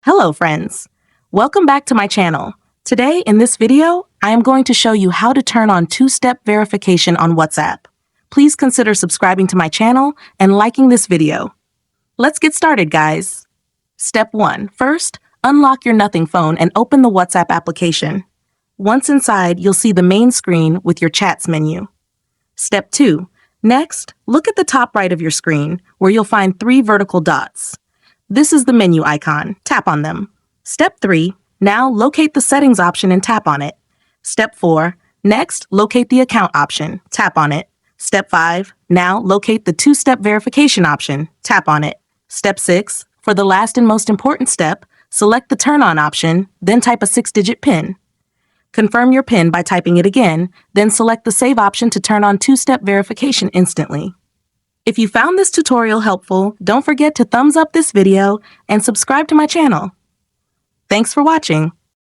Hello friends! Welcome back to my channel. Today in this video, I am going to show you how to turn on two-step verification on WhatsApp. Please consider subscribing to my channel and liking this video. Let's get started, guys. Step 1. First, unlock your Nothing phone and open the WhatsApp application. Once inside, you'll see the main screen with your chats menu. Step 2. Next, look at the top right of your screen where you'll find 3 vertical dots. This is the menu icon. Tap on them. Step 3. Now locate the settings option and tap on it. Step 4. Next, locate the account option. Tap on it. Step 5. Now locate the two-step verification option. Tap on it. Step 6. For the last and most important step, select the turn on option, then type a 6-digit PIN. Confirm your PIN by typing it again, then select the save option to turn on two-step verification instantly. If you found this tutorial helpful, don't forget to thumbs up this video and subscribe to my channel. Thanks for watching.